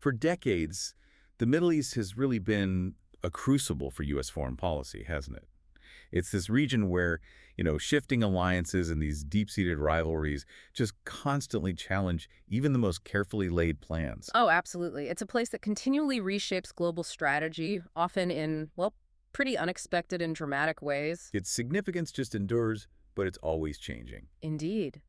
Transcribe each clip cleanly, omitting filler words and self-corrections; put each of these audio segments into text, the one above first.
For decades, the Middle East has really been a crucible for U.S. foreign policy, hasn't it? It's this region where, shifting alliances and these deep-seated rivalries just constantly challenge even the most carefully laid plans. Oh, absolutely. It's a place that continually reshapes global strategy, often in, well, pretty unexpected and dramatic ways. Its significance just endures, but it's always changing. Indeed.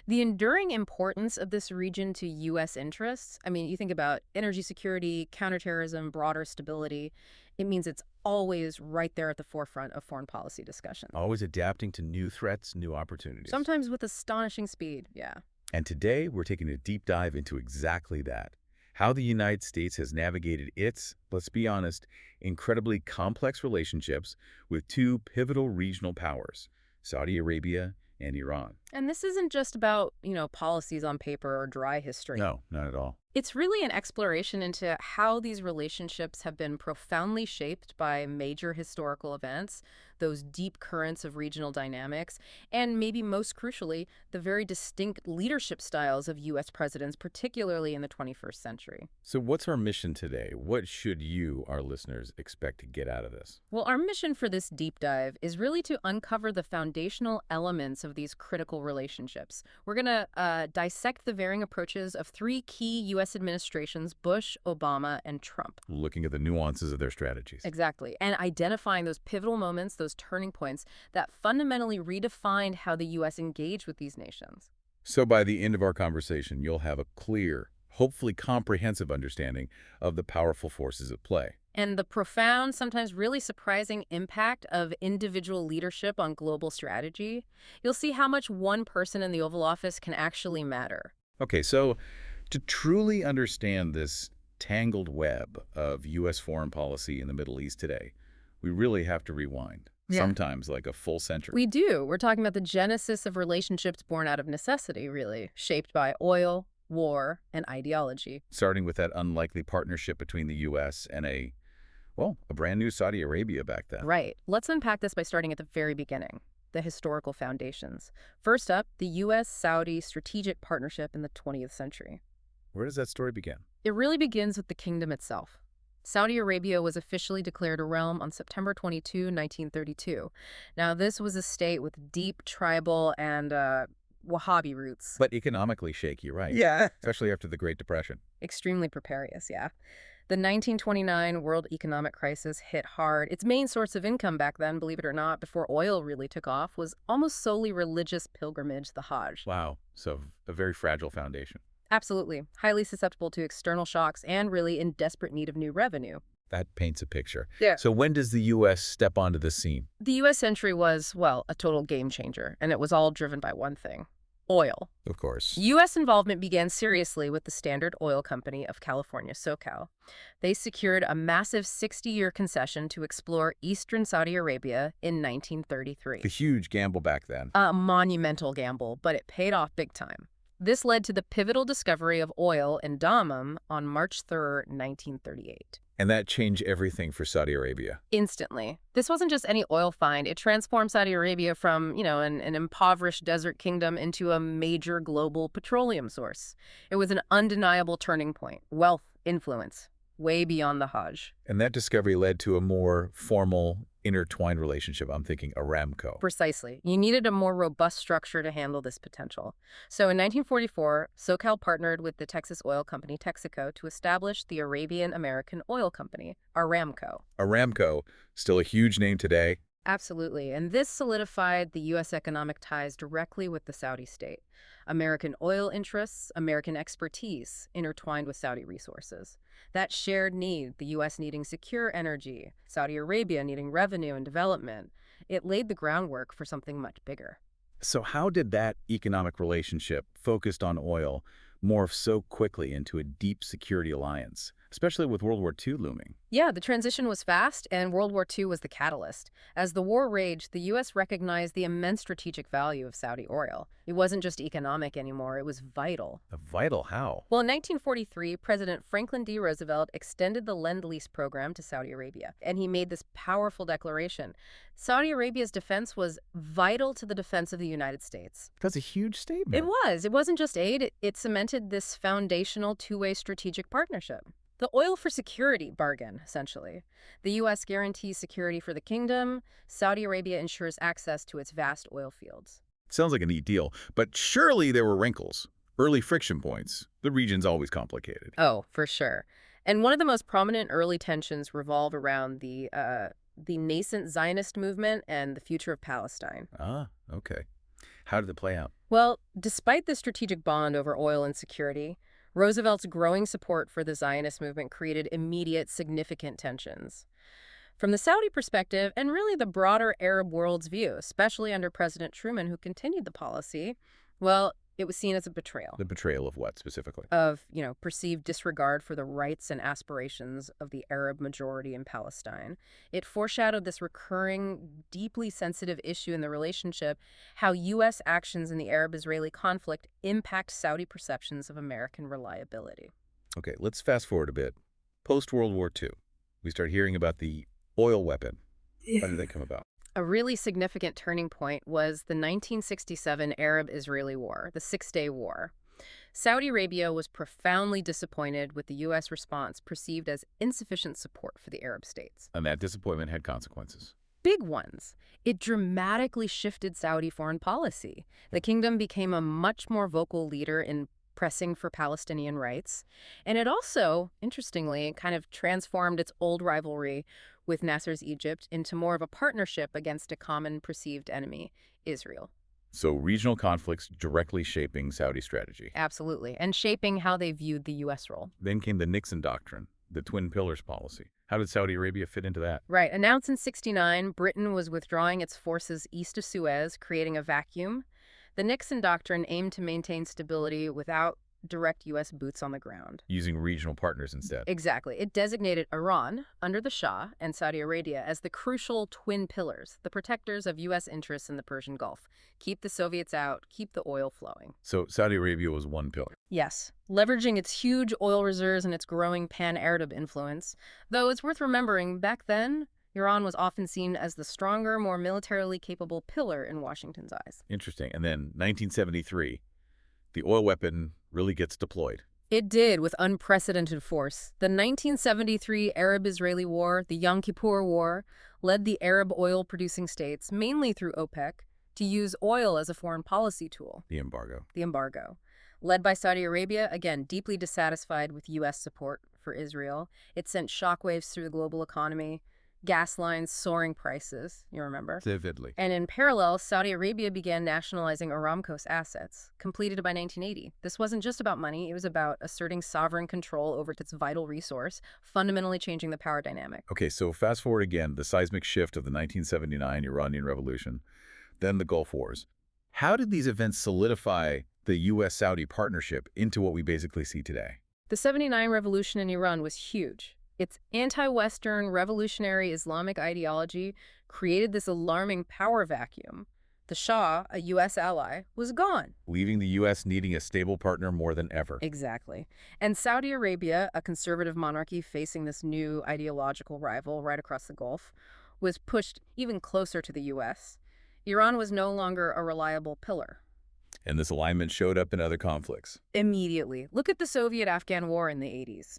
The enduring importance of this region to U.S. interests, I mean, you think about energy security, counterterrorism, broader stability, it means it's always right there at the forefront of foreign policy discussion. Always adapting to new threats, new opportunities. Sometimes with astonishing speed, yeah. And today, we're taking a deep dive into exactly that. How the United States has navigated its, let's be honest, incredibly complex relationships with two pivotal regional powers, Saudi Arabia and Iran. And this isn't just about, policies on paper or dry history. No, not at all. It's really an exploration into how these relationships have been profoundly shaped by major historical events, those deep currents of regional dynamics, and maybe most crucially, the very distinct leadership styles of U.S. presidents, particularly in the 21st century. So what's our mission today? What should you, our listeners, expect to get out of this? Well, our mission for this deep dive is really to uncover the foundational elements of these critical relationships. We're going to dissect the varying approaches of three key U.S. administrations, Bush, Obama, and Trump. Looking at the nuances of their strategies. Exactly. And identifying those pivotal moments, those turning points that fundamentally redefined how the U.S. engaged with these nations. So by the end of our conversation, you'll have a clear, hopefully comprehensive understanding of the powerful forces at play. And the profound, sometimes really surprising impact of individual leadership on global strategy. You'll see how much one person in the Oval Office can actually matter. Okay, so to truly understand this tangled web of U.S. foreign policy in the Middle East today, we really have to rewind, sometimes like a full century. We do. We're talking about the genesis of relationships born out of necessity, really, shaped by oil, war, and ideology. Starting with that unlikely partnership between the U.S. and a brand new Saudi Arabia back then. Right. Let's unpack this by starting at the very beginning, the historical foundations. First up, the U.S.-Saudi strategic partnership in the 20th century. Where does that story begin? It really begins with the kingdom itself. Saudi Arabia was officially declared a realm on September 22, 1932. Now, this was a state with deep tribal and Wahhabi roots. But economically shaky, right? Yeah. Especially after the Great Depression. Extremely precarious, yeah. The 1929 world economic crisis hit hard. Its main source of income back then, believe it or not, before oil really took off, was almost solely religious pilgrimage, the Hajj. Wow. So a very fragile foundation. Absolutely. Highly susceptible to external shocks and really in desperate need of new revenue. That paints a picture. Yeah. So when does the U.S. step onto the scene? The U.S. entry was, well, a total game changer, and it was all driven by one thing: oil. Of course. U.S. involvement began seriously with the Standard Oil Company of California, SoCal. They secured a massive 60-year concession to explore eastern Saudi Arabia in 1933. A huge gamble back then. A monumental gamble, but it paid off big time. This led to the pivotal discovery of oil in Dammam on March 3, 1938. And that changed everything for Saudi Arabia. Instantly. This wasn't just any oil find. It transformed Saudi Arabia from, an impoverished desert kingdom into a major global petroleum source. It was an undeniable turning point. Wealth, influence, way beyond the Hajj. And that discovery led to a more formal, intertwined relationship. I'm thinking Aramco. Precisely. You needed a more robust structure to handle this potential. So in 1944, SoCal partnered with the Texas oil company Texaco to establish the Arabian American Oil Company, Aramco. Aramco, still a huge name today. Absolutely. And this solidified the U.S. economic ties directly with the Saudi state. American oil interests, American expertise intertwined with Saudi resources. That shared need, the U.S. needing secure energy, Saudi Arabia needing revenue and development, it laid the groundwork for something much bigger. So how did that economic relationship focused on oil morph so quickly into a deep security alliance? especially with World War II looming. Yeah, the transition was fast, and World War II was the catalyst. As the war raged, the U.S. recognized the immense strategic value of Saudi oil. It wasn't just economic anymore, it was vital. A vital how? Well, in 1943, President Franklin D. Roosevelt extended the Lend-Lease program to Saudi Arabia, and he made this powerful declaration. Saudi Arabia's defense was vital to the defense of the United States. That's a huge statement. It was. It wasn't just aid, it cemented this foundational two-way strategic partnership. The oil for security bargain, essentially. The U.S. guarantees security for the kingdom. Saudi Arabia ensures access to its vast oil fields. Sounds like a neat deal, but surely there were wrinkles, early friction points. The region's always complicated. Oh, for sure. And one of the most prominent early tensions revolve around the nascent Zionist movement and the future of Palestine. Ah, okay. How did it play out? Well, despite the strategic bond over oil and security, Roosevelt's growing support for the Zionist movement created immediate, significant tensions. From the Saudi perspective, and really the broader Arab world's view, especially under President Truman, who continued the policy, well, it was seen as a betrayal. The betrayal of what, specifically? Of, perceived disregard for the rights and aspirations of the Arab majority in Palestine. It foreshadowed this recurring, deeply sensitive issue in the relationship, how U.S. actions in the Arab-Israeli conflict impact Saudi perceptions of American reliability. Okay, let's fast forward a bit. Post-World War II, we start hearing about the oil weapon. How did that come about? A really significant turning point was the 1967 Arab-Israeli War, the Six-Day War. Saudi Arabia was profoundly disappointed with the U.S. response perceived as insufficient support for the Arab states. And that disappointment had consequences. Big ones. It dramatically shifted Saudi foreign policy. The kingdom became a much more vocal leader in pressing for Palestinian rights. And it also, interestingly, kind of transformed its old rivalry with Nasser's Egypt into more of a partnership against a common perceived enemy, Israel. So regional conflicts directly shaping Saudi strategy. Absolutely, and shaping how they viewed the U.S. role. Then came the Nixon Doctrine, the Twin Pillars policy. How did Saudi Arabia fit into that? Right. Announced in '69, Britain was withdrawing its forces east of Suez, creating a vacuum. The Nixon Doctrine aimed to maintain stability without direct U.S. boots on the ground. Using regional partners instead. Exactly. It designated Iran, under the Shah, and Saudi Arabia as the crucial twin pillars, the protectors of U.S. interests in the Persian Gulf. Keep the Soviets out, keep the oil flowing. So Saudi Arabia was one pillar. Yes, leveraging its huge oil reserves and its growing pan-Arab influence. Though it's worth remembering, back then, Iran was often seen as the stronger, more militarily capable pillar in Washington's eyes. Interesting. And then 1973, the oil weapon really gets deployed. It did, with unprecedented force. The 1973 Arab-Israeli War, the Yom Kippur War, led the Arab oil-producing states, mainly through OPEC, to use oil as a foreign policy tool. The embargo. The embargo. Led by Saudi Arabia, again, deeply dissatisfied with U.S. support for Israel. It sent shockwaves through the global economy. Gas lines, soaring prices, you remember? Vividly. And in parallel, Saudi Arabia began nationalizing Aramco's assets, completed by 1980. This wasn't just about money, it was about asserting sovereign control over its vital resource, fundamentally changing the power dynamic. Okay, so fast forward again, the seismic shift of the 1979 Iranian Revolution, then the Gulf Wars. How did these events solidify the U.S.-Saudi partnership into what we basically see today? The '79 revolution in Iran was huge. Its anti-Western revolutionary Islamic ideology created this alarming power vacuum. The Shah, a U.S. ally, was gone. Leaving the U.S. needing a stable partner more than ever. Exactly. And Saudi Arabia, a conservative monarchy facing this new ideological rival right across the Gulf, was pushed even closer to the U.S. Iran was no longer a reliable pillar. And this alignment showed up in other conflicts. Immediately. Look at the Soviet-Afghan War in the 80s.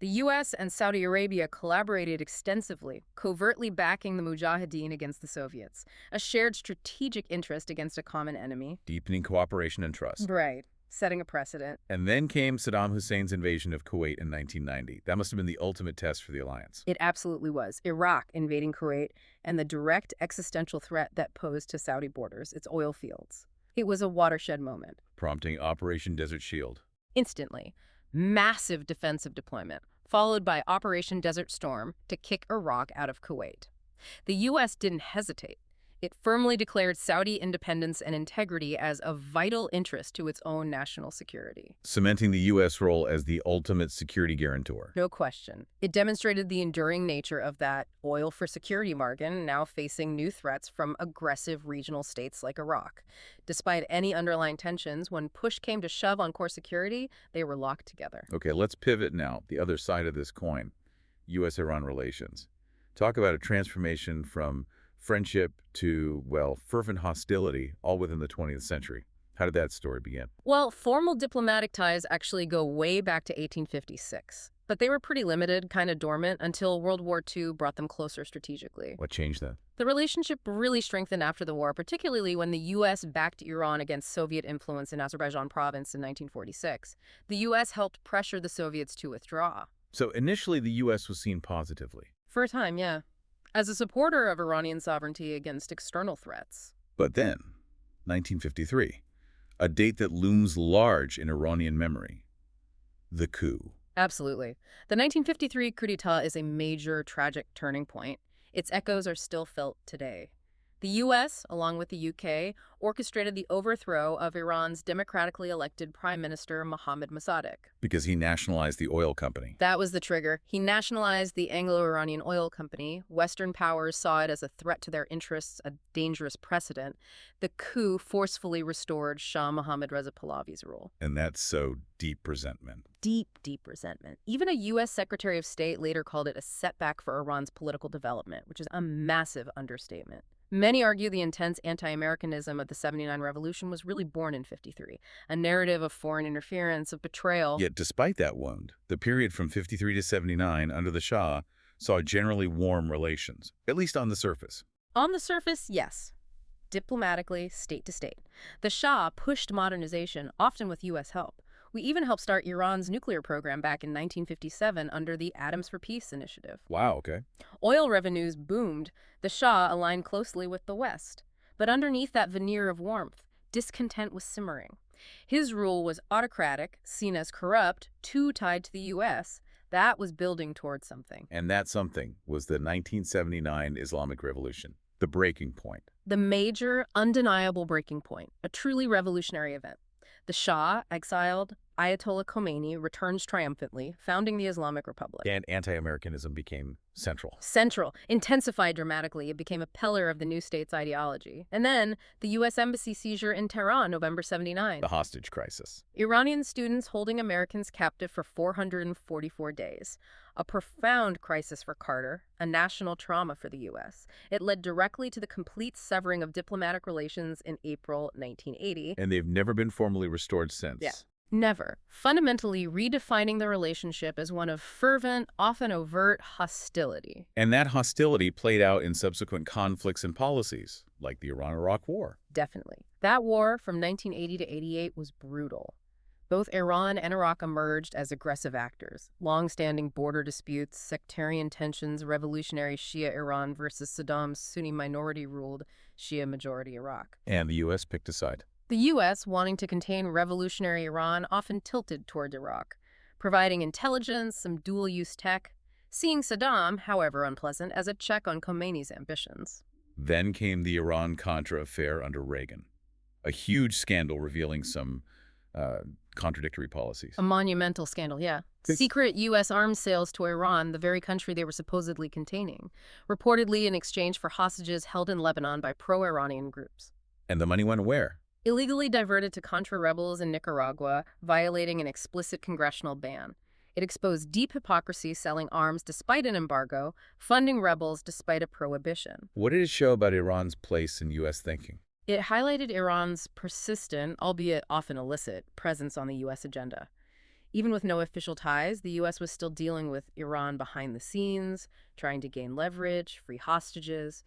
The U.S. and Saudi Arabia collaborated extensively, covertly backing the Mujahideen against the Soviets, a shared strategic interest against a common enemy. Deepening cooperation and trust. Right, setting a precedent. And then came Saddam Hussein's invasion of Kuwait in 1990. That must have been the ultimate test for the alliance. It absolutely was. Iraq invading Kuwait and the direct existential threat that posed to Saudi borders, its oil fields. It was a watershed moment. Prompting Operation Desert Shield. Instantly. Massive defensive deployment, followed by Operation Desert Storm to kick Iraq out of Kuwait. The U.S. didn't hesitate. It firmly declared Saudi independence and integrity as of vital interest to its own national security. Cementing the U.S. role as the ultimate security guarantor. No question. It demonstrated the enduring nature of that oil for security bargain, now facing new threats from aggressive regional states like Iraq. Despite any underlying tensions, when push came to shove on core security, they were locked together. Okay, let's pivot now. The other side of this coin, U.S.-Iran relations. Talk about a transformation from friendship to, well, fervent hostility, all within the 20th century. How did that story begin? Well, formal diplomatic ties actually go way back to 1856. But they were pretty limited, kind of dormant, until World War II brought them closer strategically. What changed that? The relationship really strengthened after the war, particularly when the U.S. backed Iran against Soviet influence in Azerbaijan province in 1946. The U.S. helped pressure the Soviets to withdraw. So initially, the U.S. was seen positively. For a time, yeah. As a supporter of Iranian sovereignty against external threats. But then, 1953, a date that looms large in Iranian memory, the coup. Absolutely. The 1953 coup d'etat is a major, tragic turning point. Its echoes are still felt today. The U.S., along with the U.K., orchestrated the overthrow of Iran's democratically elected Prime Minister Mohammad Mossadegh. Because he nationalized the oil company. That was the trigger. He nationalized the Anglo-Iranian Oil Company. Western powers saw it as a threat to their interests, a dangerous precedent. The coup forcefully restored Shah Mohammad Reza Pahlavi's rule. And that sowed deep resentment. Deep, deep resentment. Even a U.S. Secretary of State later called it a setback for Iran's political development, which is a massive understatement. Many argue the intense anti-Americanism of the '79 revolution was really born in '53, a narrative of foreign interference, of betrayal. Yet despite that wound, the period from '53 to '79 under the Shah saw generally warm relations, at least on the surface. On the surface, yes. Diplomatically, state to state. The Shah pushed modernization, often with U.S. help. We even helped start Iran's nuclear program back in 1957 under the Atoms for Peace initiative. Wow, okay. Oil revenues boomed. The Shah aligned closely with the West. But underneath that veneer of warmth, discontent was simmering. His rule was autocratic, seen as corrupt, too tied to the U.S. That was building towards something. And that something was the 1979 Islamic Revolution, the breaking point. The major, undeniable breaking point, a truly revolutionary event. The Shah, exiled, Ayatollah Khomeini returns triumphantly, founding the Islamic Republic. And anti-Americanism became central. Central, intensified dramatically, it became a pillar of the new state's ideology. And then, the U.S. Embassy seizure in Tehran, November '79. The hostage crisis. Iranian students holding Americans captive for 444 days. A profound crisis for Carter, a national trauma for the U.S. It led directly to the complete severing of diplomatic relations in April 1980. And they've never been formally restored since. Yeah. Never. Fundamentally redefining the relationship as one of fervent, often overt hostility. And that hostility played out in subsequent conflicts and policies, like the Iran-Iraq War. Definitely. That war from 1980 to '88 was brutal. Both Iran and Iraq emerged as aggressive actors. Long-standing border disputes, sectarian tensions, revolutionary Shia Iran versus Saddam's Sunni minority-ruled Shia-majority Iraq. And the U.S. picked a side. The U.S., wanting to contain revolutionary Iran, often tilted toward Iraq, providing intelligence, some dual-use tech, seeing Saddam, however unpleasant, as a check on Khomeini's ambitions. Then came the Iran-Contra affair under Reagan, a huge scandal revealing some contradictory policies. A monumental scandal, yeah. Secret U.S. arms sales to Iran, the very country they were supposedly containing, reportedly in exchange for hostages held in Lebanon by pro-Iranian groups. And the money went where? Illegally diverted to Contra rebels in Nicaragua, violating an explicit congressional ban. It exposed deep hypocrisy selling arms despite an embargo, funding rebels despite a prohibition. What did it show about Iran's place in U.S. thinking? It highlighted Iran's persistent, albeit often illicit, presence on the U.S. agenda. Even with no official ties, the U.S. was still dealing with Iran behind the scenes, trying to gain leverage, free hostages,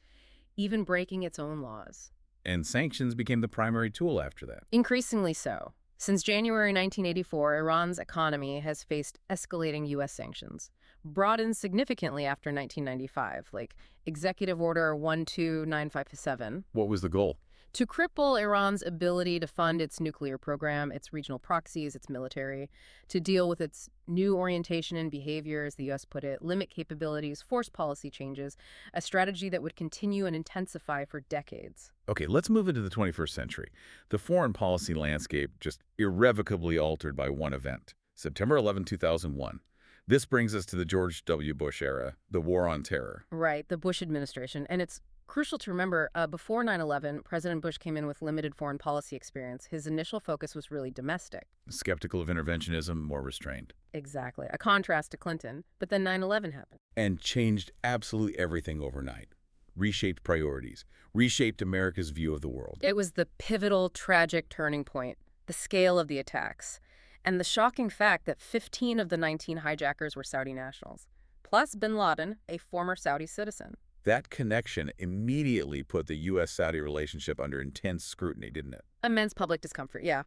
even breaking its own laws. And sanctions became the primary tool after that. Increasingly so. Since January 1984, Iran's economy has faced escalating U.S. sanctions, broadened significantly after 1995, like Executive Order 12957. What was the goal? To cripple Iran's ability to fund its nuclear program, its regional proxies, its military, to deal with its new orientation and behavior, as the U.S. put it, limit capabilities, force policy changes, a strategy that would continue and intensify for decades. Okay, let's move into the 21st century. The foreign policy landscape just irrevocably altered by one event, September 11, 2001. This brings us to the George W. Bush era, the War on Terror. Right, the Bush administration. And it's crucial to remember, before 9/11, President Bush came in with limited foreign policy experience. His initial focus was really domestic. Skeptical of interventionism, more restrained. Exactly. A contrast to Clinton. But then 9/11 happened. And changed absolutely everything overnight. Reshaped priorities, reshaped America's view of the world. It was the pivotal, tragic turning point, the scale of the attacks, and the shocking fact that 15 of the 19 hijackers were Saudi nationals, plus bin Laden, a former Saudi citizen. That connection immediately put the U.S.-Saudi relationship under intense scrutiny, didn't it? Immense public discomfort, yeah.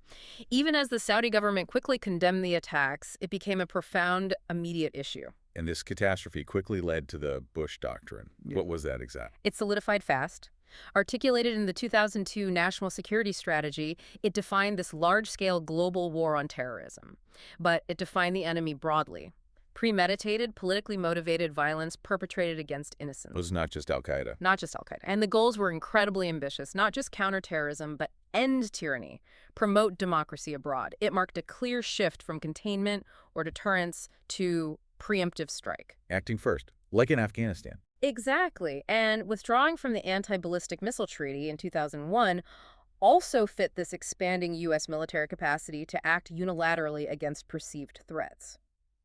Even as the Saudi government quickly condemned the attacks, it became a profound, immediate issue. And this catastrophe quickly led to the Bush Doctrine. Yeah. What was that exactly? It solidified fast. Articulated in the 2002 National Security Strategy, it defined this large-scale global war on terrorism. But it defined the enemy broadly. Premeditated, politically motivated violence perpetrated against innocents. It was not just al-Qaeda. Not just al-Qaeda. And the goals were incredibly ambitious, not just counterterrorism, but end tyranny, promote democracy abroad. It marked a clear shift from containment or deterrence to preemptive strike. Acting first, like in Afghanistan. Exactly. And withdrawing from the Anti-Ballistic Missile Treaty in 2001 also fit this expanding U.S. military capacity to act unilaterally against perceived threats.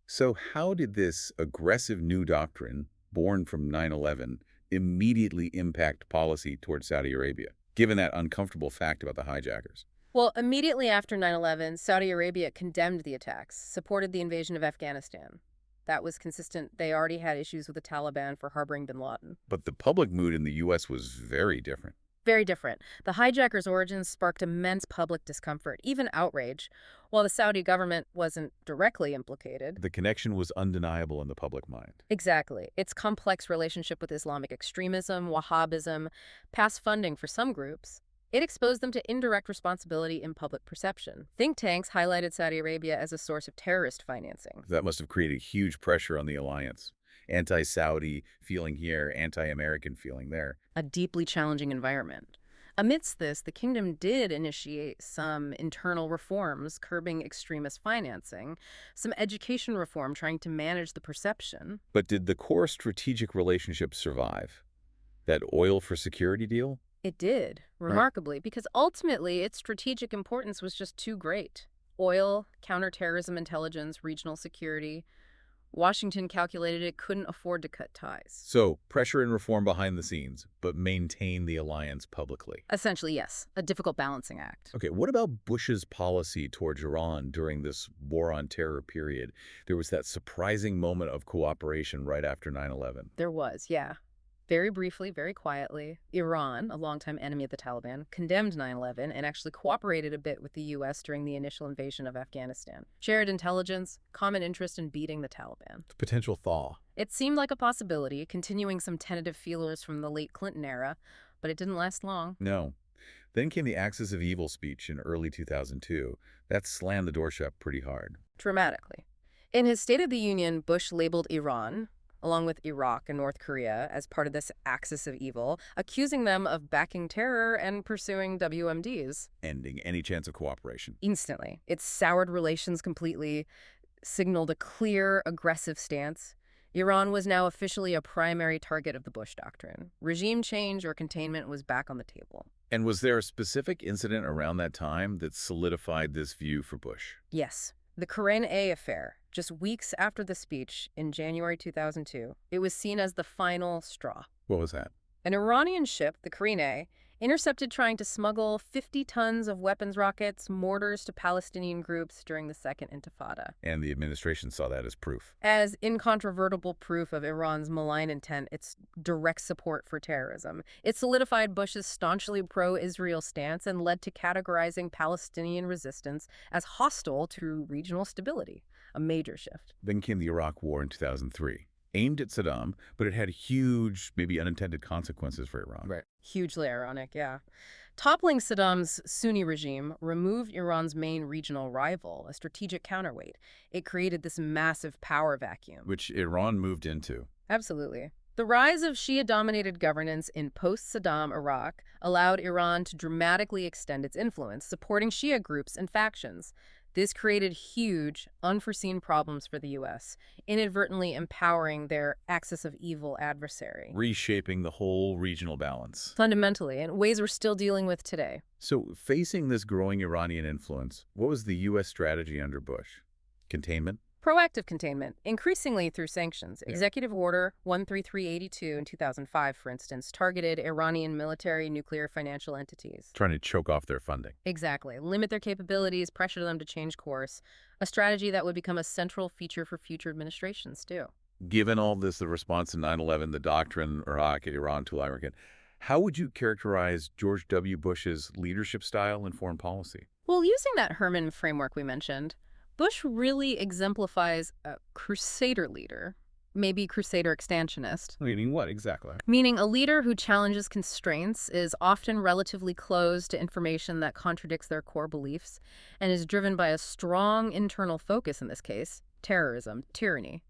So how did this aggressive new doctrine, born from 9/11, immediately impact policy toward Saudi Arabia, given that uncomfortable fact about the hijackers? Well, immediately after 9/11, Saudi Arabia condemned the attacks, supported the invasion of Afghanistan. That was consistent. They already had issues with the Taliban for harboring bin Laden. But the public mood in the U.S. was very different. Very different. The hijackers' origins sparked immense public discomfort, even outrage. While the Saudi government wasn't directly implicated. The connection was undeniable in the public mind. Exactly. Its complex relationship with Islamic extremism, Wahhabism, past funding for some groups. It exposed them to indirect responsibility in public perception. Think tanks highlighted Saudi Arabia as a source of terrorist financing. That must have created huge pressure on the alliance. Anti-Saudi feeling here, anti-American feeling there. A deeply challenging environment. Amidst this, the kingdom did initiate some internal reforms, curbing extremist financing, some education reform trying to manage the perception. But did the core strategic relationship survive? That oil for security deal? It did, remarkably, because ultimately its strategic importance was just too great. Oil, counterterrorism intelligence, regional security. Washington calculated it couldn't afford to cut ties. So, pressure and reform behind the scenes, but maintain the alliance publicly. Essentially, yes. A difficult balancing act. Okay, what about Bush's policy towards Iran during this war on terror period? There was that surprising moment of cooperation right after 9/11. There was, yeah. Very briefly, very quietly, Iran, a longtime enemy of the Taliban, condemned 9/11 and actually cooperated a bit with the U.S. during the initial invasion of Afghanistan. Shared intelligence, common interest in beating the Taliban. Potential thaw. It seemed like a possibility, continuing some tentative feelers from the late Clinton era, but it didn't last long. No. Then came the Axis of Evil speech in early 2002. That slammed the door shut pretty hard. Dramatically. In his State of the Union, Bush labeled Iran, along with Iraq and North Korea, as part of this axis of evil, accusing them of backing terror and pursuing WMDs. Ending any chance of cooperation. Instantly. It soured relations completely, signaled a clear, aggressive stance. Iran was now officially a primary target of the Bush Doctrine. Regime change or containment was back on the table. And was there a specific incident around that time that solidified this view for Bush? Yes. The Karen A affair, just weeks after the speech in January 2002, it was seen as the final straw. What was that? An Iranian ship, the Karen A, intercepted trying to smuggle 50 tons of weapons rockets, mortars to Palestinian groups during the Second Intifada. And the administration saw that as proof. As incontrovertible proof of Iran's malign intent, its direct support for terrorism. It solidified Bush's staunchly pro-Israel stance and led to categorizing Palestinian resistance as hostile to regional stability, a major shift. Then came the Iraq War in 2003. aimed at Saddam, but it had huge, maybe unintended consequences for Iran. Right. Hugely ironic, yeah. Toppling Saddam's Sunni regime removed Iran's main regional rival, a strategic counterweight. It created this massive power vacuum. Which Iran moved into. Absolutely. The rise of Shia-dominated governance in post-Saddam Iraq allowed Iran to dramatically extend its influence, supporting Shia groups and factions. This created huge, unforeseen problems for the U.S., inadvertently empowering their axis of evil adversary. Reshaping the whole regional balance. Fundamentally, in ways we're still dealing with today. So, facing this growing Iranian influence, what was the U.S. strategy under Bush? Containment? Proactive containment, increasingly through sanctions. Yeah. Executive Order 13382 in 2005, for instance, targeted Iranian military, nuclear, financial entities. Trying to choke off their funding. Exactly. Limit their capabilities, pressure them to change course. A strategy that would become a central feature for future administrations, too. Given all this, the response to 9/11, the doctrine, Iraq, Iran, to American, how would you characterize George W. Bush's leadership style and foreign policy? Well, using that Herman framework we mentioned, Bush really exemplifies a crusader leader, maybe crusader expansionist, Meaning what exactly? meaning a leader who challenges constraints, is often relatively closed to information that contradicts their core beliefs, and is driven by a strong internal focus in this case, terrorism, tyranny.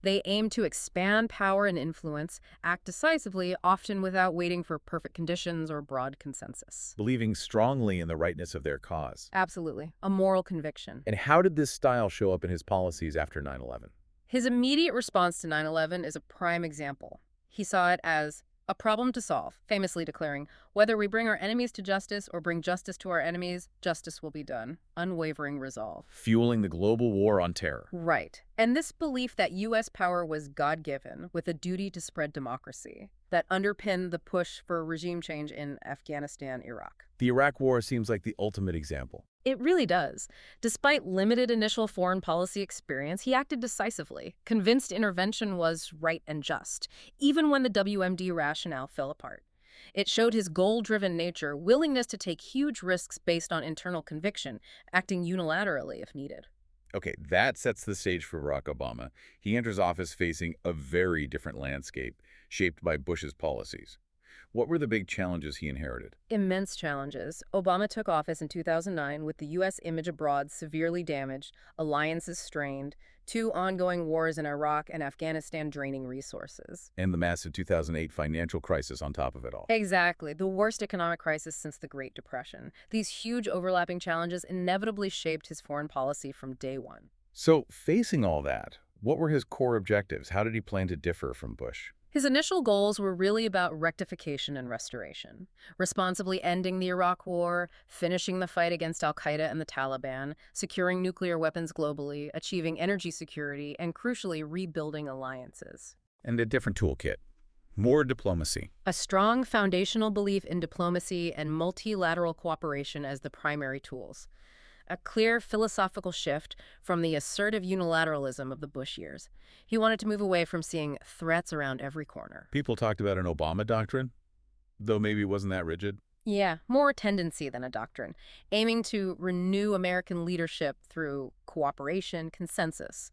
They aim to expand power and influence, act decisively, often without waiting for perfect conditions or broad consensus. Believing strongly in the rightness of their cause. Absolutely. A moral conviction. And how did this style show up in his policies after 9/11? His immediate response to 9/11 is a prime example. He saw it as a problem to solve, famously declaring, "Whether we bring our enemies to justice or bring justice to our enemies, justice will be done." Unwavering resolve. Fueling the global war on terror. Right. And this belief that U.S. power was God-given, with a duty to spread democracy, that underpinned the push for regime change in Afghanistan, Iraq. The Iraq War seems like the ultimate example. It really does. Despite limited initial foreign policy experience, he acted decisively, convinced intervention was right and just, even when the WMD rationale fell apart. It showed his goal-driven nature, willingness to take huge risks based on internal conviction, acting unilaterally if needed. Okay, that sets the stage for Barack Obama. He enters office facing a very different landscape, shaped by Bush's policies. What were the big challenges he inherited? Immense challenges. Obama took office in 2009 with the U.S. image abroad severely damaged, alliances strained, 2 ongoing wars in Iraq and Afghanistan draining resources. And the massive 2008 financial crisis on top of it all. Exactly, the worst economic crisis since the Great Depression. These huge overlapping challenges inevitably shaped his foreign policy from day one. So, facing all that, what were his core objectives? How did he plan to differ from Bush? His initial goals were really about rectification and restoration, responsibly ending the Iraq War, finishing the fight against al-Qaeda and the Taliban, securing nuclear weapons globally, achieving energy security, and crucially rebuilding alliances. And a different toolkit. More diplomacy. A strong foundational belief in diplomacy and multilateral cooperation as the primary tools. A clear philosophical shift from the assertive unilateralism of the Bush years. He wanted to move away from seeing threats around every corner. People talked about an Obama doctrine, though maybe it wasn't that rigid. Yeah, more a tendency than a doctrine, aiming to renew American leadership through cooperation, consensus.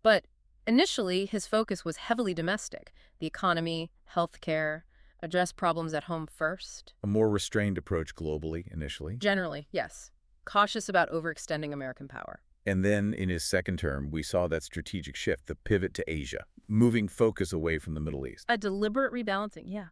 But initially, his focus was heavily domestic. The economy, healthcare, address problems at home first. A more restrained approach globally, initially. Generally, yes. Cautious about overextending American power. And then in his second term, we saw that strategic shift, the pivot to Asia, moving focus away from the Middle East. A deliberate rebalancing, yeah.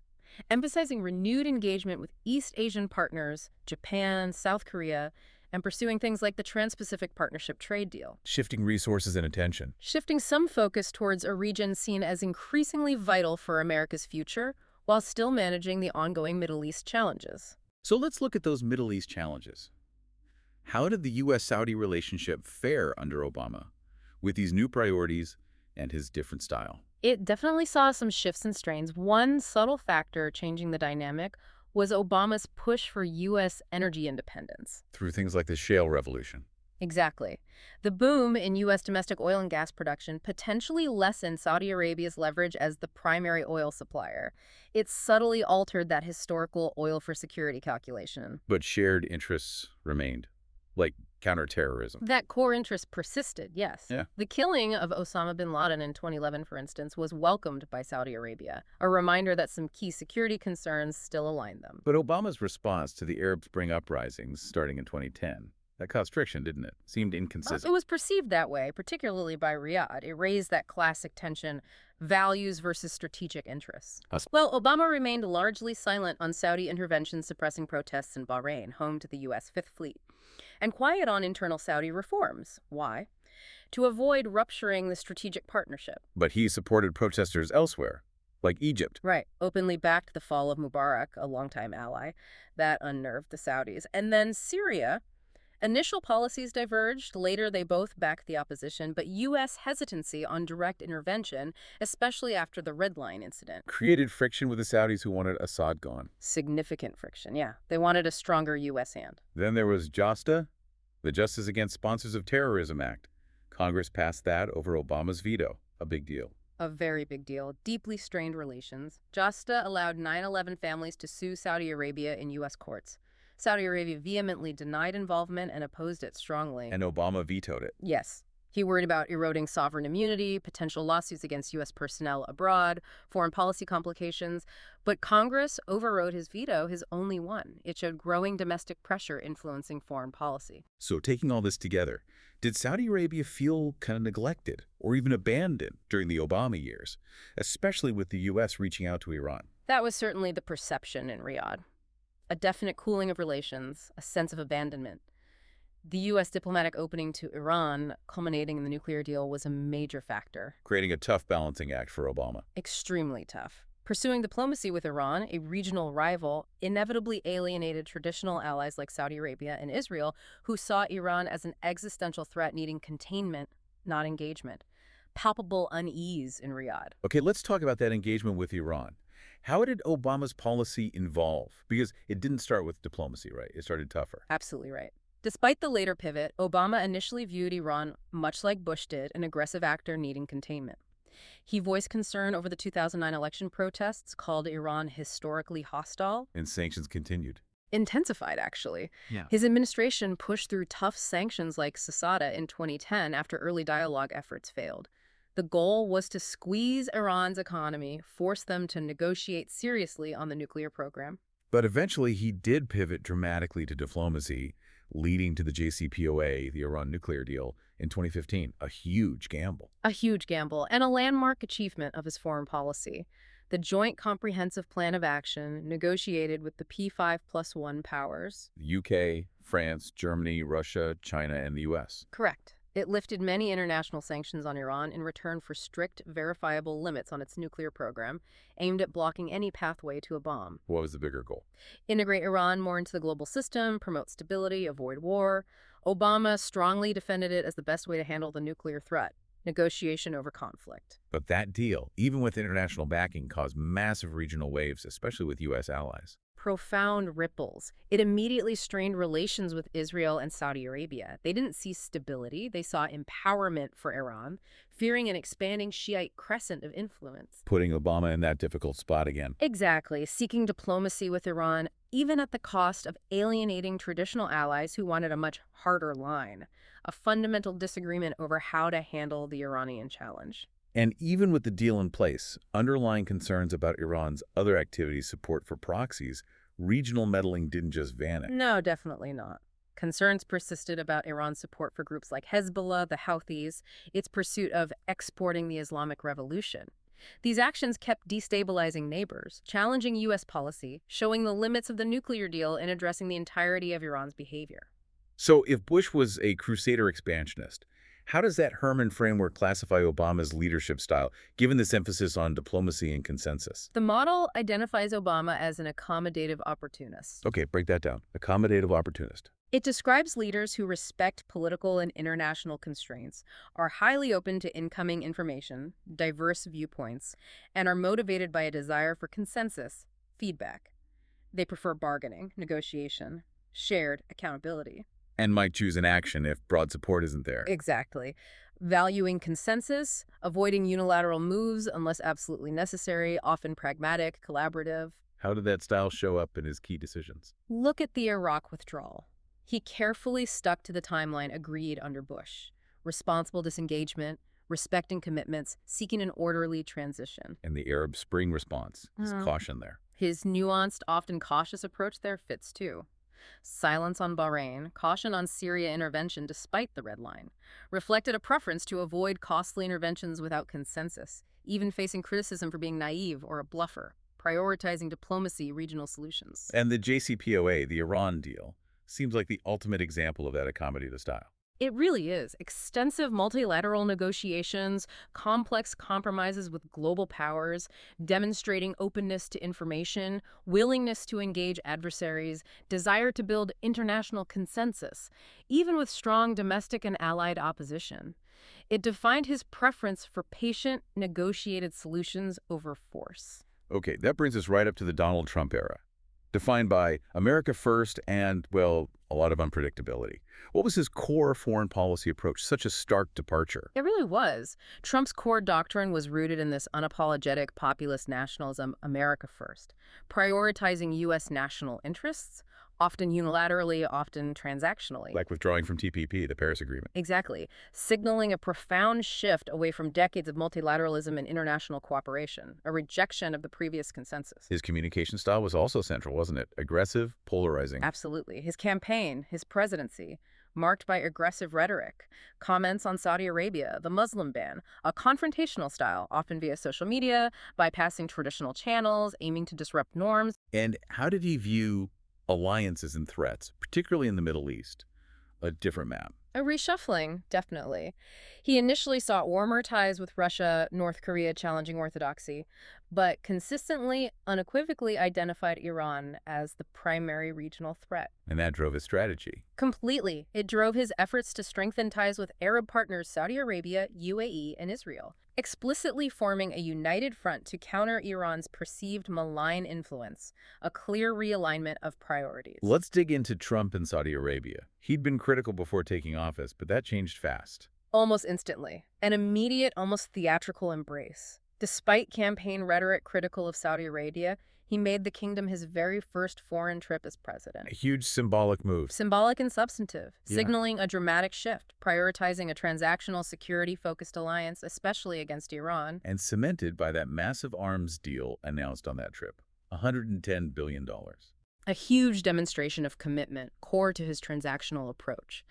Emphasizing renewed engagement with East Asian partners, Japan, South Korea, and pursuing things like the Trans-Pacific Partnership trade deal. Shifting resources and attention. Shifting some focus towards a region seen as increasingly vital for America's future, while still managing the ongoing Middle East challenges. So let's look at those Middle East challenges. How did the U.S.-Saudi relationship fare under Obama, with these new priorities and his different style? It definitely saw some shifts and strains. One subtle factor changing the dynamic was Obama's push for U.S. energy independence. Through things like the shale revolution. Exactly. The boom in U.S. domestic oil and gas production potentially lessened Saudi Arabia's leverage as the primary oil supplier. It subtly altered that historical oil for security calculation. But shared interests remained, like counterterrorism. That core interest persisted, yes. Yeah. The killing of Osama bin Laden in 2011, for instance, was welcomed by Saudi Arabia, a reminder that some key security concerns still align them. But Obama's response to the Arab Spring uprisings starting in 2010, that caused friction, didn't it? Seemed It inconsistent. was perceived that way, particularly by Riyadh. It raised that classic tension, values versus strategic interests. Well, Obama remained largely silent on Saudi intervention suppressing protests in Bahrain, home to the U.S. Fifth Fleet, and quiet on internal Saudi reforms. Why? To avoid rupturing the strategic partnership. But he supported protesters elsewhere, like Egypt. Right. Openly backed the fall of Mubarak, a longtime ally. That unnerved the Saudis. And then Syria. Initial policies diverged. Later, they both backed the opposition, but U.S. hesitancy on direct intervention, especially after the Red Line incident. Created friction with the Saudis who wanted Assad gone. Significant friction, yeah. They wanted a stronger U.S. hand. Then there was JASTA, the Justice Against Sponsors of Terrorism Act. Congress passed that over Obama's veto. A big deal. A very big deal. Deeply strained relations. JASTA allowed 9/11 families to sue Saudi Arabia in U.S. courts. Saudi Arabia vehemently denied involvement and opposed it strongly. And Obama vetoed it. Yes. He worried about eroding sovereign immunity, potential lawsuits against U.S. personnel abroad, foreign policy complications. But Congress overrode his veto, his only one. It showed growing domestic pressure influencing foreign policy. So taking all this together, did Saudi Arabia feel kind of neglected or even abandoned during the Obama years, especially with the U.S. reaching out to Iran? That was certainly the perception in Riyadh. A definite cooling of relations, a sense of abandonment. The U.S. diplomatic opening to Iran, culminating in the nuclear deal, was a major factor. Creating a tough balancing act for Obama. Extremely tough. Pursuing diplomacy with Iran, a regional rival, inevitably alienated traditional allies like Saudi Arabia and Israel, who saw Iran as an existential threat needing containment, not engagement. Palpable unease in Riyadh. Okay, let's talk about that engagement with Iran. How did Obama's policy evolve? Because it didn't start with diplomacy, right? It started tougher. Absolutely right. Despite the later pivot, Obama initially viewed Iran, much like Bush did, an aggressive actor needing containment. He voiced concern over the 2009 election protests, called Iran historically hostile. And sanctions continued. Intensified, actually. Yeah. His administration pushed through tough sanctions like CISADA in 2010 after early dialogue efforts failed. The goal was to squeeze Iran's economy, force them to negotiate seriously on the nuclear program. But eventually he did pivot dramatically to diplomacy, leading to the JCPOA, the Iran nuclear deal, in 2015. A huge gamble. A huge gamble and a landmark achievement of his foreign policy. The Joint Comprehensive Plan of Action, negotiated with the P5+1 powers. The UK, France, Germany, Russia, China, and the US. Correct. It lifted many international sanctions on Iran in return for strict, verifiable limits on its nuclear program, aimed at blocking any pathway to a bomb. What was the bigger goal? Integrate Iran more into the global system, promote stability, avoid war. Obama strongly defended it as the best way to handle the nuclear threat. Negotiation over conflict. But that deal, even with international backing, caused massive regional waves, especially with U.S. allies. Profound ripples. It immediately strained relations with Israel and Saudi Arabia. They didn't see stability. They saw empowerment for Iran, fearing an expanding Shiite crescent of influence. Putting Obama in that difficult spot again. Exactly. Seeking diplomacy with Iran, even at the cost of alienating traditional allies who wanted a much harder line. A fundamental disagreement over how to handle the Iranian challenge. And even with the deal in place, underlying concerns about Iran's other activities' support for proxies, regional meddling didn't just vanish. No, definitely not. Concerns persisted about Iran's support for groups like Hezbollah, the Houthis, its pursuit of exporting the Islamic Revolution. These actions kept destabilizing neighbors, challenging U.S. policy, showing the limits of the nuclear deal in addressing the entirety of Iran's behavior. So if Bush was a crusader expansionist, how does that Herman framework classify Obama's leadership style, given this emphasis on diplomacy and consensus? The model identifies Obama as an accommodative opportunist. Okay, break that down. Accommodative opportunist. It describes leaders who respect political and international constraints, are highly open to incoming information, diverse viewpoints, and are motivated by a desire for consensus, feedback. They prefer bargaining, negotiation, shared accountability. And might choose an action if broad support isn't there. Exactly. Valuing consensus, avoiding unilateral moves unless absolutely necessary, often pragmatic, collaborative. How did that style show up in his key decisions? Look at the Iraq withdrawal. He carefully stuck to the timeline agreed under Bush. Responsible disengagement, respecting commitments, seeking an orderly transition. And the Arab Spring response is caution there. His nuanced, often cautious approach there fits too. Silence on Bahrain, caution on Syria intervention despite the red line, reflected a preference to avoid costly interventions without consensus, even facing criticism for being naive or a bluffer, prioritizing diplomacy, regional solutions. And the JCPOA, the Iran deal, seems like the ultimate example of that accommodative style. It really is. Extensive multilateral negotiations, complex compromises with global powers, demonstrating openness to information, willingness to engage adversaries, desire to build international consensus, even with strong domestic and allied opposition. It defined his preference for patient, negotiated solutions over force. Okay, that brings us right up to the Donald Trump era, defined by America first and, well, a lot of unpredictability. What was his core foreign policy approach? Such a stark departure. It really was. Trump's core doctrine was rooted in this unapologetic populist nationalism, America first, prioritizing U.S. national interests, often unilaterally, often transactionally. Like withdrawing from TPP, the Paris Agreement. Exactly. Signaling a profound shift away from decades of multilateralism and international cooperation, a rejection of the previous consensus. His communication style was also central, wasn't it? Aggressive, polarizing. Absolutely. His campaign, his presidency, marked by aggressive rhetoric, comments on Saudi Arabia, the Muslim ban, a confrontational style, often via social media, bypassing traditional channels, aiming to disrupt norms. And how did he view alliances and threats, particularly in the Middle East? A different map. A reshuffling, definitely. He initially sought warmer ties with Russia, North Korea challenging orthodoxy, but consistently, unequivocally identified Iran as the primary regional threat. And that drove his strategy. Completely. It drove his efforts to strengthen ties with Arab partners Saudi Arabia, UAE, and Israel, explicitly forming a united front to counter Iran's perceived malign influence, a clear realignment of priorities. Let's dig into Trump and Saudi Arabia. He'd been critical before taking office, but that changed fast. Almost instantly. An immediate, almost theatrical embrace. Despite campaign rhetoric critical of Saudi Arabia, he made the kingdom his very first foreign trip as president. A huge symbolic move. Symbolic and substantive, Yeah. signaling a dramatic shift, prioritizing a transactional security-focused alliance, especially against Iran. And cemented by that massive arms deal announced on that trip. $110 billion. A huge demonstration of commitment, core to his transactional approach.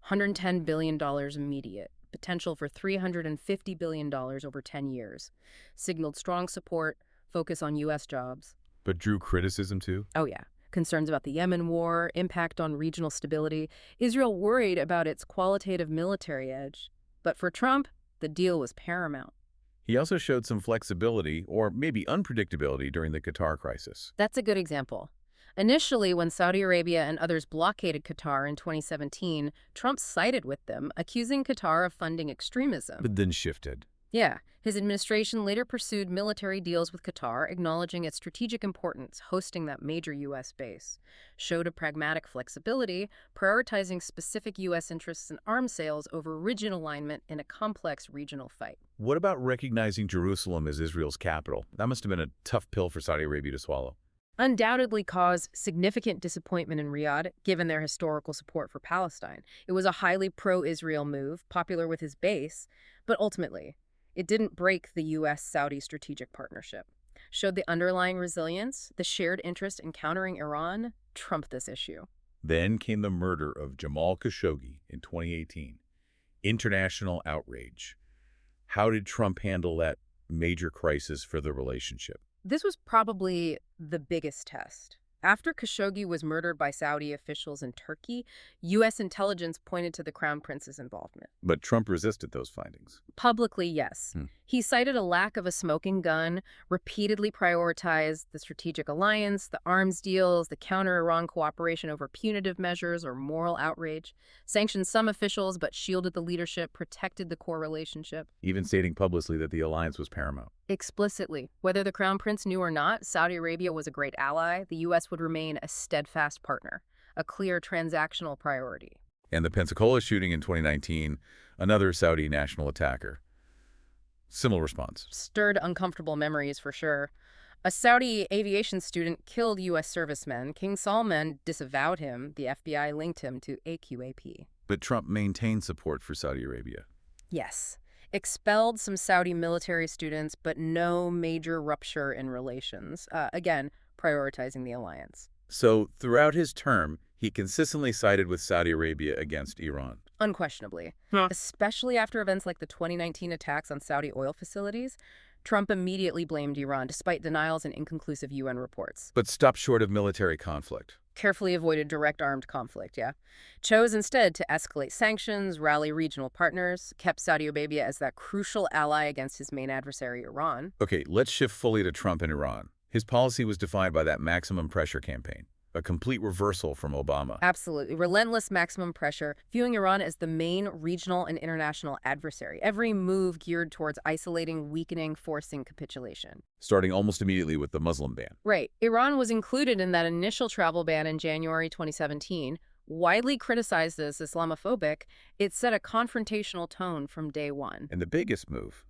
$110 billion immediate, potential for $350 billion over 10 years. Signaled strong support, focus on U.S. jobs. But drew criticism too? Oh yeah. Concerns about the Yemen war, impact on regional stability. Israel worried about its qualitative military edge. But for Trump, the deal was paramount. He also showed some flexibility, or maybe unpredictability, during the Qatar crisis. That's a good example. Initially, when Saudi Arabia and others blockaded Qatar in 2017, Trump sided with them, accusing Qatar of funding extremism. But then shifted. Yeah, his administration later pursued military deals with Qatar, acknowledging its strategic importance, hosting that major U.S. base. Showed a pragmatic flexibility, prioritizing specific U.S. interests in arms sales over rigid alignment in a complex regional fight. What about recognizing Jerusalem as Israel's capital? That must have been a tough pill for Saudi Arabia to swallow. Undoubtedly caused significant disappointment in Riyadh, given their historical support for Palestine. It was a highly pro-Israel move, popular with his base, but ultimately, it didn't break the U.S.-Saudi strategic partnership. Showed the underlying resilience, the shared interest in countering Iran, trumped this issue. Then came the murder of Jamal Khashoggi in 2018. International outrage. How did Trump handle that major crisis for the relationship? This was probably the biggest test. After Khashoggi was murdered by Saudi officials in Turkey, U.S. intelligence pointed to the Crown Prince's involvement. But Trump resisted those findings. Publicly, yes. He cited a lack of a smoking gun, repeatedly prioritized the strategic alliance, the arms deals, the counter-Iran cooperation over punitive measures or moral outrage, sanctioned some officials but shielded the leadership, protected the core relationship. Even stating publicly that the alliance was paramount. Explicitly. Whether the Crown Prince knew or not, Saudi Arabia was a great ally. The U.S. would remain a steadfast partner, a clear transactional priority. And the Pensacola shooting in 2019, another Saudi national attacker. Similar response. Stirred uncomfortable memories for sure. A Saudi aviation student killed U.S. servicemen. King Salman disavowed him. The FBI linked him to AQAP. But Trump maintained support for Saudi Arabia. Yes. Expelled some Saudi military students, but no major rupture in relations. Again, prioritizing the alliance. So throughout his term, he consistently sided with Saudi Arabia against Iran. Unquestionably. Especially after events like the 2019 attacks on Saudi oil facilities, Trump immediately blamed Iran, despite denials and inconclusive UN reports. But stopped short of military conflict. Carefully avoided direct armed conflict, yeah. Chose instead to escalate sanctions, rally regional partners, kept Saudi Arabia as that crucial ally against his main adversary, Iran. Okay, let's shift fully to Trump and Iran. His policy was defined by that maximum pressure campaign, a complete reversal from Obama. Absolutely. Relentless maximum pressure, viewing Iran as the main regional and international adversary. Every move geared towards isolating, weakening, forcing capitulation. Starting almost immediately with the Muslim ban. Right. Iran was included in that initial travel ban in January 2017. Widely criticized as Islamophobic, it set a confrontational tone from day one. And the biggest move,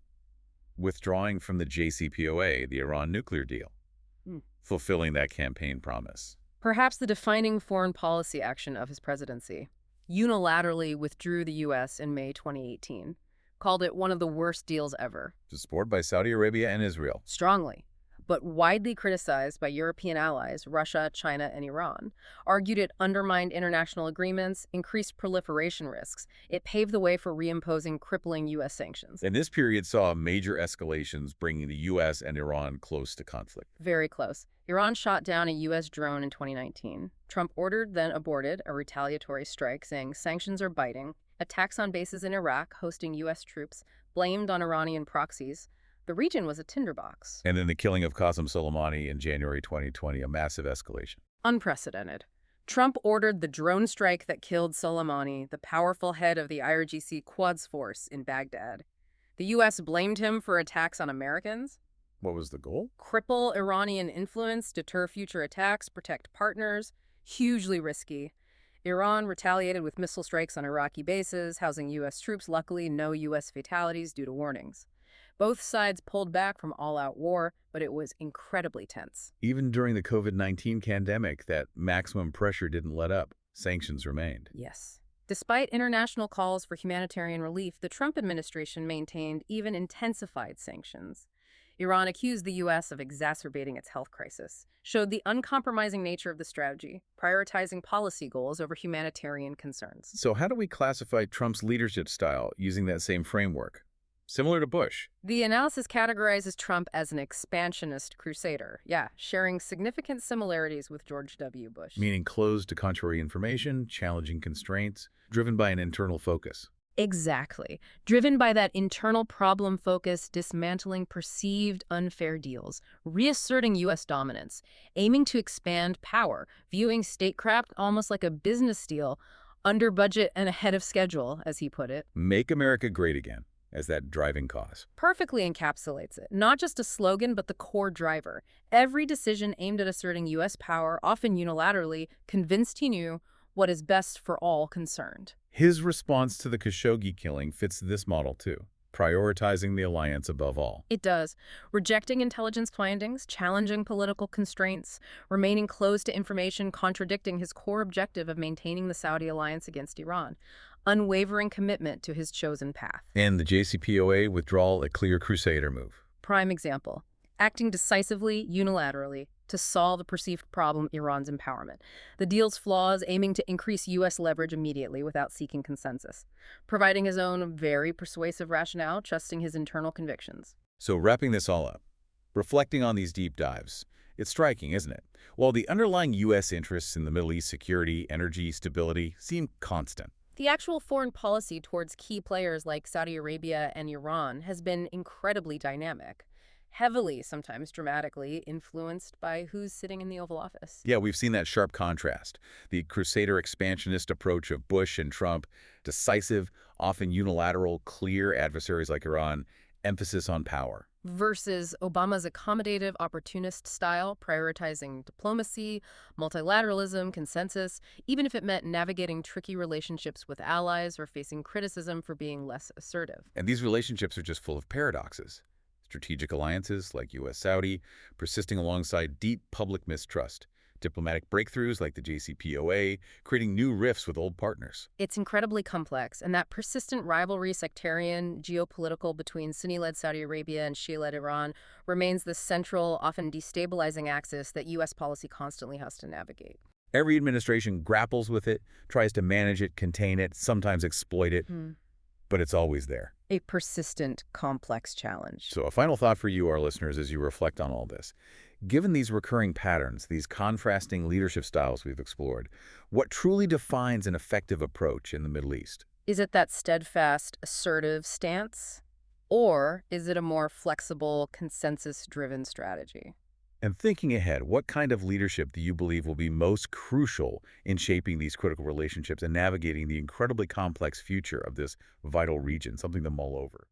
withdrawing from the JCPOA, the Iran nuclear deal, fulfilling that campaign promise. Perhaps the defining foreign policy action of his presidency. Unilaterally withdrew the U.S. in May 2018. Called it one of the worst deals ever. Supported by Saudi Arabia and Israel. Strongly, but widely criticized by European allies, Russia, China, and Iran. Argued it undermined international agreements, increased proliferation risks. It paved the way for reimposing crippling U.S. sanctions. And this period saw major escalations, bringing the U.S. and Iran close to conflict. Very close. Iran shot down a U.S. drone in 2019. Trump ordered, then aborted, a retaliatory strike, saying sanctions are biting. Attacks on bases in Iraq, hosting U.S. troops, blamed on Iranian proxies. The region was a tinderbox. And then the killing of Qasem Soleimani in January 2020, a massive escalation. Unprecedented. Trump ordered the drone strike that killed Soleimani, the powerful head of the IRGC Quds Force in Baghdad. The U.S. blamed him for attacks on Americans. What was the goal? Cripple Iranian influence, deter future attacks, protect partners. Hugely risky. Iran retaliated with missile strikes on Iraqi bases, housing U.S. troops. Luckily, no U.S. fatalities due to warnings. Both sides pulled back from all-out war, but it was incredibly tense. Even during the COVID-19 pandemic, that maximum pressure didn't let up. Sanctions remained. Yes. Despite international calls for humanitarian relief, the Trump administration maintained, even intensified sanctions. Iran accused the U.S. of exacerbating its health crisis, showed the uncompromising nature of the strategy, prioritizing policy goals over humanitarian concerns. So how do we classify Trump's leadership style using that same framework? Similar to Bush. The analysis categorizes Trump as an expansionist crusader, sharing significant similarities with George W. Bush. Meaning closed to contrary information, challenging constraints, driven by an internal focus. Exactly. Driven by that internal problem focus, dismantling perceived unfair deals, reasserting U.S. dominance, aiming to expand power, viewing statecraft almost like a business deal, under budget and ahead of schedule, as he put it. Make America great again, as that driving cause. Perfectly encapsulates it. Not just a slogan, but the core driver. Every decision aimed at asserting U.S. power, often unilaterally, convinced he knew what is best for all concerned. His response to the Khashoggi killing fits this model too, prioritizing the alliance above all. It does. Rejecting intelligence findings, challenging political constraints, remaining closed to information, contradicting his core objective of maintaining the Saudi alliance against Iran. Unwavering commitment to his chosen path. And the JCPOA withdrawal, a clear crusader move. Prime example. Acting decisively, unilaterally, to solve a perceived problem, Iran's empowerment. The deal's flaws, aiming to increase U.S. leverage immediately without seeking consensus. Providing his own very persuasive rationale, trusting his internal convictions. So wrapping this all up, reflecting on these deep dives, it's striking, isn't it? While the underlying U.S. interests in the Middle East security, energy, stability seem constant. The actual foreign policy towards key players like Saudi Arabia and Iran has been incredibly dynamic. Heavily, sometimes dramatically, influenced by who's sitting in the Oval Office. Yeah, we've seen that sharp contrast. The crusader expansionist approach of Bush and Trump, decisive, often unilateral, clear adversaries like Iran, emphasis on power. Versus Obama's accommodative, opportunist style, prioritizing diplomacy, multilateralism, consensus, even if it meant navigating tricky relationships with allies or facing criticism for being less assertive. And these relationships are just full of paradoxes. Strategic alliances like U.S.-Saudi, persisting alongside deep public mistrust. Diplomatic breakthroughs like the JCPOA, creating new rifts with old partners. It's incredibly complex, and that persistent rivalry, sectarian, geopolitical between Sunni-led Saudi Arabia and Shia-led Iran remains the central, often destabilizing axis that U.S. policy constantly has to navigate. Every administration grapples with it, tries to manage it, contain it, sometimes exploit it, but it's always there. A persistent, complex challenge. So a final thought for you, our listeners, as you reflect on all this. Given these recurring patterns, these contrasting leadership styles we've explored, what truly defines an effective approach in the Middle East? Is it that steadfast, assertive stance? Or is it a more flexible, consensus-driven strategy? And thinking ahead, what kind of leadership do you believe will be most crucial in shaping these critical relationships and navigating the incredibly complex future of this vital region, something to mull over?